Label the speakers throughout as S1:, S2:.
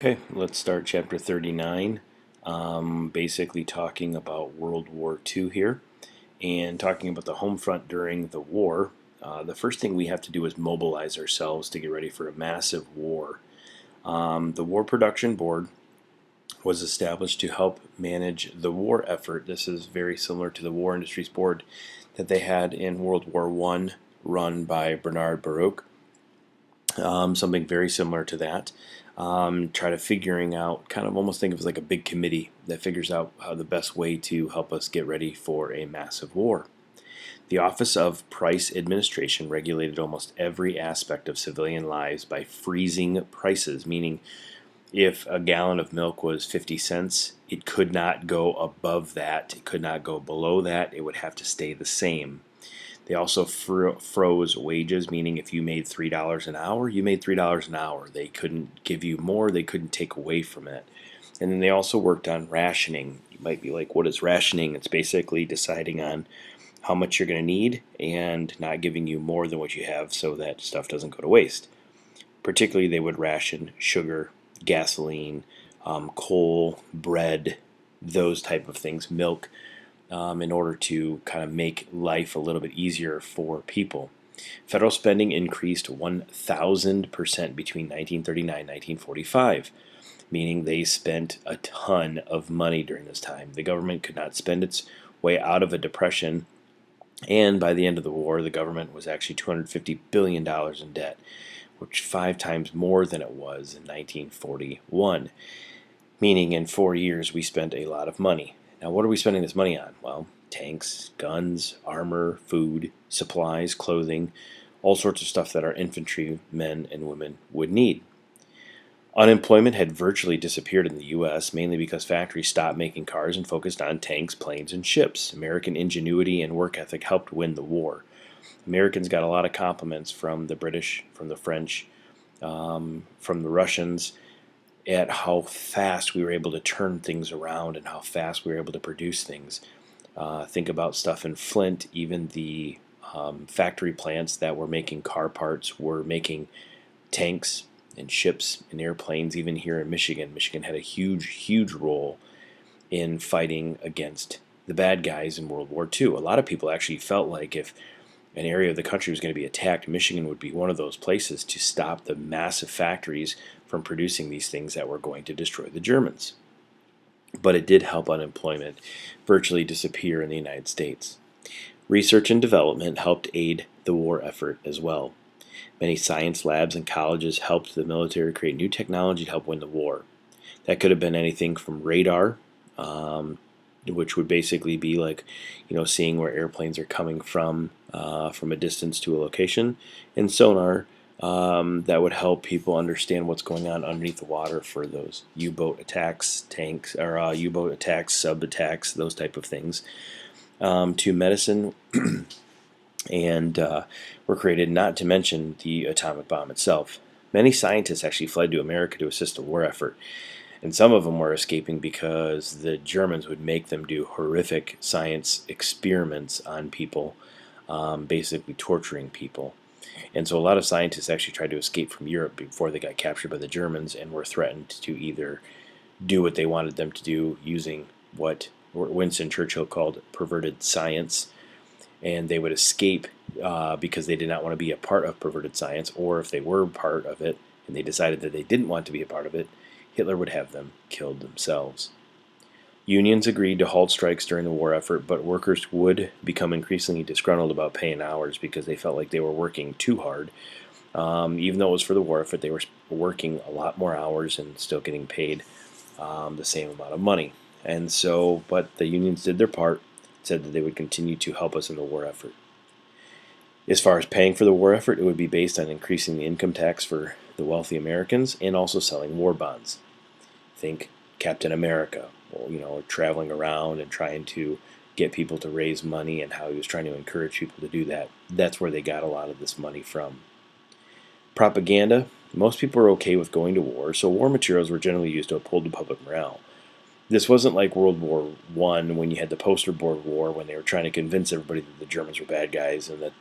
S1: Okay, let's start chapter 39. Basically talking about World War II here and talking about the home front during the war. The first thing we have to do is mobilize ourselves to get ready for a massive war. The War Production Board was established to help manage the war effort. This is very similar to the War Industries Board that they had in World War I, run by Bernard Baruch. Something very similar to that. Try to figuring out, kind of almost think of it as like a big committee that figures out how the best way to help us get ready for a massive war. The Office of Price Administration regulated almost every aspect of civilian lives by freezing prices, meaning if a gallon of milk was 50 cents, it could not go above that, it could not go below that, it would have to stay the same. They also froze wages, meaning if you made $3 an hour, you made $3 an hour. They couldn't give you more, they couldn't take away from it. And then they also worked on rationing. You might be like, what is rationing? It's basically deciding on how much you're going to need and not giving you more than what you have so that stuff doesn't go to waste. Particularly, they would ration sugar, gasoline, coal, bread, those type of things, milk, in order to kind of make life a little bit easier for people. Federal spending increased 1,000% between 1939 and 1945, meaning they spent a ton of money during this time. The government could not spend its way out of a depression, and by the end of the war, the government was actually $250 billion in debt, which 5 times more than it was in 1941, meaning in 4 years we spent a lot of money. Now, what are we spending this money on? Well, tanks, guns, armor, food, supplies, clothing, all sorts of stuff that our infantry men and women would need. Unemployment had virtually disappeared in the U.S., mainly because factories stopped making cars and focused on tanks, planes, and ships. American ingenuity and work ethic helped win the war. Americans got a lot of compliments from the British, from the French, from the Russians, at how fast we were able to turn things around and how fast we were able to produce things. Think about stuff in Flint, even the factory plants that were making car parts were making tanks and ships and airplanes. Even here in Michigan, Michigan had a huge role in fighting against the bad guys in World War II. A lot of people actually felt like if an area of the country was going to be attacked, Michigan would be one of those places to stop the massive factories from producing these things that were going to destroy the Germans. But it did help unemployment virtually disappear in the United States. Research and development helped aid the war effort as well. Many science labs and colleges helped the military create new technology to help win the war. That could have been anything from radar, which would basically be like, seeing where airplanes are coming from a distance to a location, and sonar that would help people understand what's going on underneath the water for those U-boat attacks, tanks, or U-boat attacks, sub-attacks, those type of things, to medicine, and were created, not to mention the atomic bomb itself. Many scientists actually fled to America to assist the war effort. And some of them were escaping because the Germans would make them do horrific science experiments on people, basically torturing people. And so a lot of scientists actually tried to escape from Europe before they got captured by the Germans and were threatened to either do what they wanted them to do using what Winston Churchill called perverted science, and they would escape because they did not want to be a part of perverted science, or if they were part of it and they decided that they didn't want to be a part of it, Hitler would have them killed themselves. Unions agreed to halt strikes during the war effort, but workers would become increasingly disgruntled about pay and hours because they felt like they were working too hard. Even though it was for the war effort, they were working a lot more hours and still getting paid the same amount of money. And so, but the unions did their part, said that they would continue to help us in the war effort. As far as paying for the war effort, it would be based on increasing the income tax for the wealthy Americans and also selling war bonds. Think Captain America, traveling around and trying to get people to raise money and how he was trying to encourage people to do that. That's where they got a lot of this money from. Propaganda. Most people were okay with going to war, so war materials were generally used to uphold the public morale. This wasn't like World War I when you had the poster board war when they were trying to convince everybody that the Germans were bad guys and that,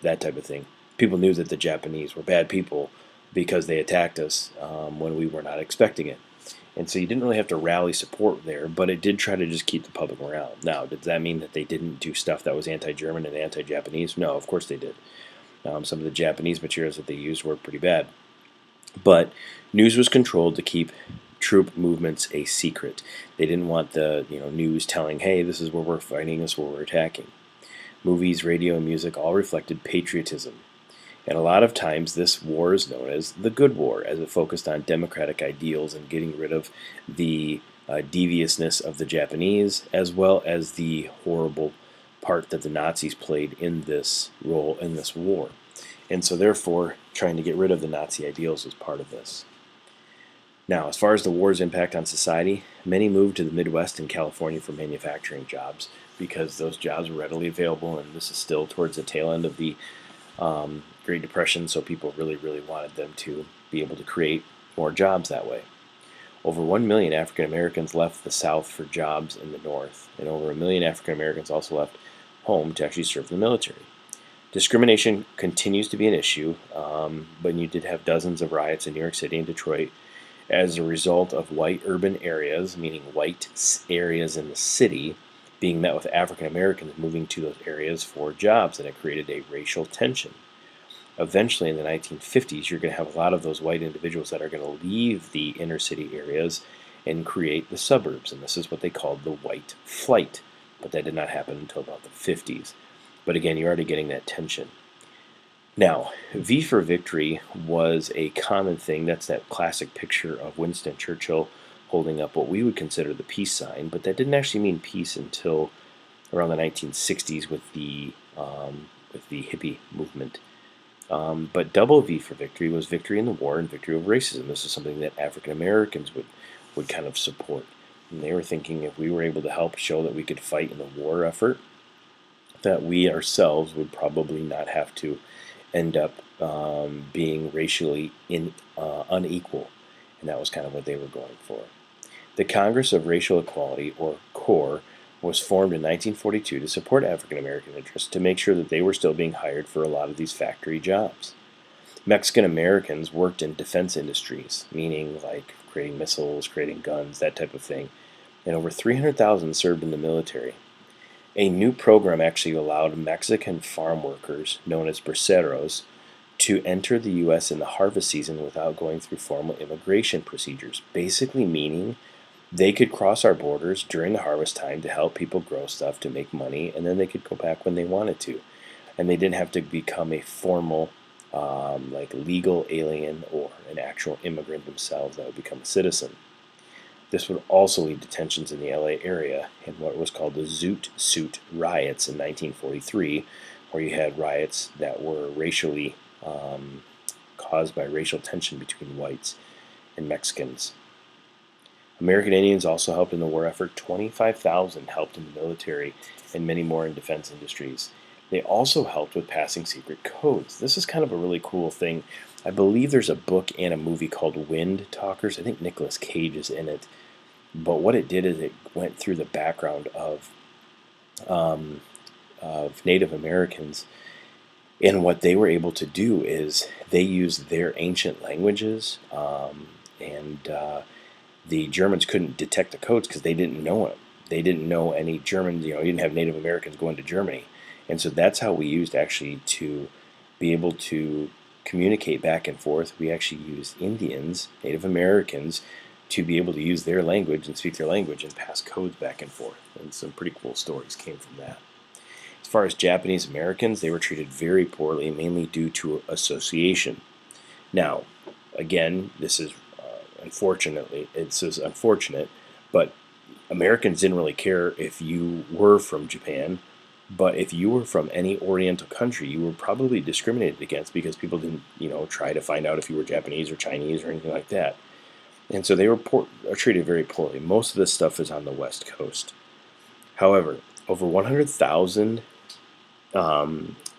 S1: that type of thing. People knew that the Japanese were bad people, because they attacked us when we were not expecting it. And so you didn't really have to rally support there, but it did try to just keep the public morale. Now, does that mean that they didn't do stuff that was anti-German and anti-Japanese? No, of course they did. Some of the Japanese materials that they used were pretty bad. But news was controlled to keep troop movements a secret. They didn't want the news telling, hey, this is where we're fighting, this is where we're attacking. Movies, radio, and music all reflected patriotism. And a lot of times this war is known as the Good War, as it focused on democratic ideals and getting rid of the deviousness of the Japanese, as well as the horrible part that the Nazis played in this role in this war. And so therefore, trying to get rid of the Nazi ideals was part of this. Now, as far as the war's impact on society, many moved to the Midwest and California for manufacturing jobs because those jobs were readily available, and this is still towards the tail end of the Great Depression, so people really, really wanted them to be able to create more jobs that way. Over 1 million African Americans left the South for jobs in the North, and over 1 million African Americans also left home to actually serve in the military. Discrimination continues to be an issue, but you did have dozens of riots in New York City and Detroit as a result of white urban areas, meaning white areas in the city, being met with African Americans moving to those areas for jobs, and it created a racial tension. Eventually, in the 1950s, you're going to have a lot of those white individuals that are going to leave the inner city areas and create the suburbs, and this is what they called the white flight, but that did not happen until about the 50s. But again, you're already getting that tension. Now, V for Victory was a common thing. That's that classic picture of Winston Churchill holding up what we would consider the peace sign, but that didn't actually mean peace until around the 1960s with the hippie movement. But double V for Victory was victory in the war and victory over racism. This is something that African Americans would kind of support. And they were thinking if we were able to help show that we could fight in the war effort, that we ourselves would probably not have to end up being racially unequal. And that was kind of what they were going for. The Congress of Racial Equality, or CORE, was formed in 1942 to support African American interests to make sure that they were still being hired for a lot of these factory jobs. Mexican Americans worked in defense industries, meaning like creating missiles, creating guns, that type of thing, and over 300,000 served in the military. A new program actually allowed Mexican farm workers, known as braceros, to enter the U.S. in the harvest season without going through formal immigration procedures, basically meaning they could cross our borders during the harvest time to help people grow stuff to make money, and then they could go back when they wanted to. And they didn't have to become a formal, like legal alien or an actual immigrant themselves that would become a citizen. This would also lead to tensions in the LA area in what was called the Zoot Suit riots in 1943, where you had riots that were racially caused by racial tension between whites and Mexicans. American Indians also helped in the war effort. 25,000 helped in the military and many more in defense industries. They also helped with passing secret codes. This is kind of a really cool thing. I believe there's a book and a movie called Wind Talkers. I think Nicolas Cage is in it. But what it did is it went through the background of Native Americans, and what they were able to do is they used their ancient languages, and the Germans couldn't detect the codes because they didn't know them. They didn't know any Germans. You didn't have Native Americans going to Germany, and so that's how we used actually to be able to communicate back and forth. We actually used Indians, Native Americans, to be able to use their language and speak their language and pass codes back and forth. And some pretty cool stories came from that. As far as Japanese Americans, they were treated very poorly, mainly due to association. Now, again, this is unfortunate, but Americans didn't really care if you were from Japan, but if you were from any Oriental country, you were probably discriminated against because people didn't, try to find out if you were Japanese or Chinese or anything like that. And so they were treated very poorly. Most of this stuff is on the West Coast. However, over 100,000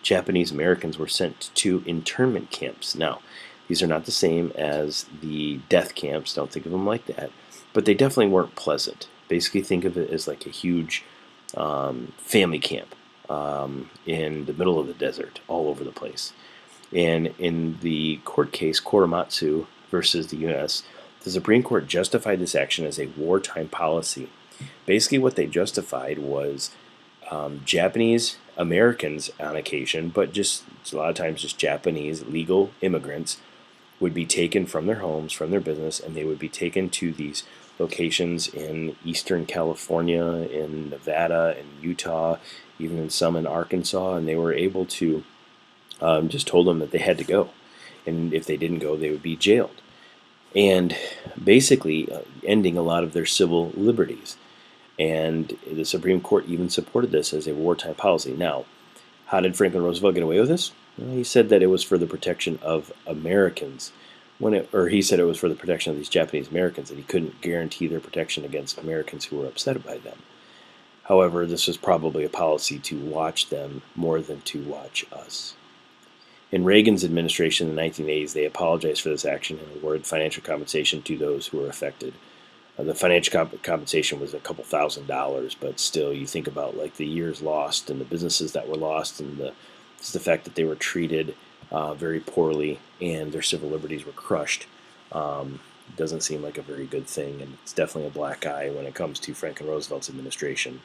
S1: Japanese Americans were sent to internment camps. Now, these are not the same as the death camps. Don't think of them like that. But they definitely weren't pleasant. Basically, think of it as like a huge family camp in the middle of the desert, all over the place. And in the court case Korematsu versus the U.S., the Supreme Court justified this action as a wartime policy. Basically, what they justified was Japanese Americans on occasion, but just a lot of times just Japanese legal immigrants would be taken from their homes, from their business, and they would be taken to these locations in eastern California, in Nevada, in Utah, even in some in Arkansas, and they were able to just told them that they had to go. And if they didn't go, they would be jailed. And basically ending a lot of their civil liberties. And the Supreme Court even supported this as a wartime policy. Now, how did Franklin Roosevelt get away with this? Well, he said that it was for the protection of Americans. Or he said it was for the protection of these Japanese Americans, and he couldn't guarantee their protection against Americans who were upset by them. However, this was probably a policy to watch them more than to watch us. In Reagan's administration in the 1980s, they apologized for this action and awarded financial compensation to those who were affected. The financial compensation was a couple $1,000s, but still, you think about like the years lost and the businesses that were lost, and just the fact that they were treated very poorly and their civil liberties were crushed. Doesn't seem like a very good thing, and it's definitely a black eye when it comes to Franklin Roosevelt's administration.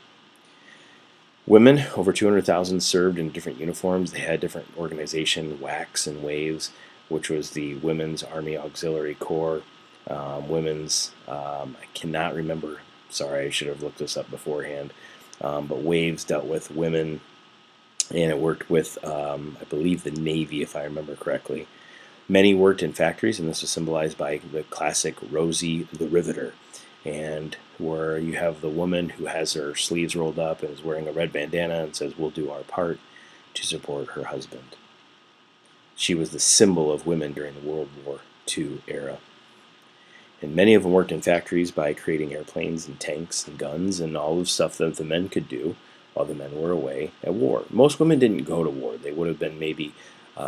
S1: Women, over 200,000, served in different uniforms. They had different organization, WACs and WAVES, which was the Women's Army Auxiliary Corps. I cannot remember, sorry, I should have looked this up beforehand, but WAVES dealt with women, and it worked with, I believe, the Navy, if I remember correctly. Many worked in factories, and this was symbolized by the classic Rosie the Riveter, and where you have the woman who has her sleeves rolled up and is wearing a red bandana and says, "We'll do our part," to support her husband. She was the symbol of women during the World War II era. And many of them worked in factories by creating airplanes and tanks and guns and all the stuff that the men could do while the men were away at war. Most women didn't go to war. They would have been maybe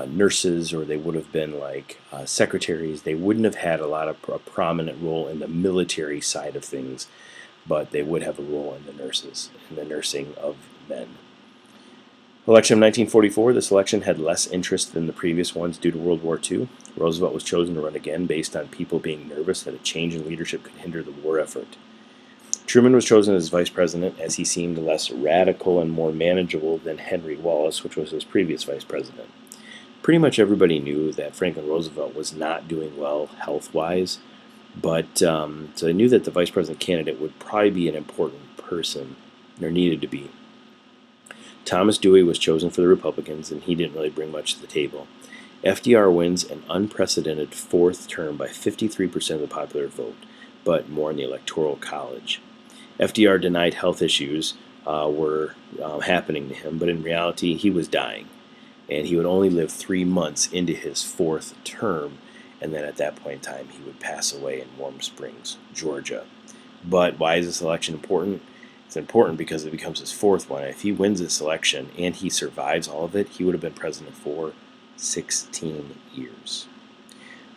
S1: nurses, or they would have been like secretaries. They wouldn't have had a lot of a prominent role in the military side of things, but they would have a role in the nursing of men. Election of 1944, this election had less interest than the previous ones due to World War II. Roosevelt was chosen to run again based on people being nervous that a change in leadership could hinder the war effort. Truman was chosen as vice president as he seemed less radical and more manageable than Henry Wallace, which was his previous vice president. Pretty much everybody knew that Franklin Roosevelt was not doing well health-wise, but so they knew that the vice president candidate would probably be an important person, or needed to be. Thomas Dewey was chosen for the Republicans, and he didn't really bring much to the table. FDR wins an unprecedented fourth term by 53% of the popular vote, but more in the Electoral College. FDR denied health issues were happening to him, but in reality, he was dying. And he would only live 3 months into his fourth term, and then at that point in time, he would pass away in Warm Springs, Georgia. But why is this election important? It's important because it becomes his fourth one. If he wins this election and he survives all of it, he would have been president for 16 years.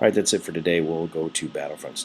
S1: All right, that's it for today. We'll go to Battlefronts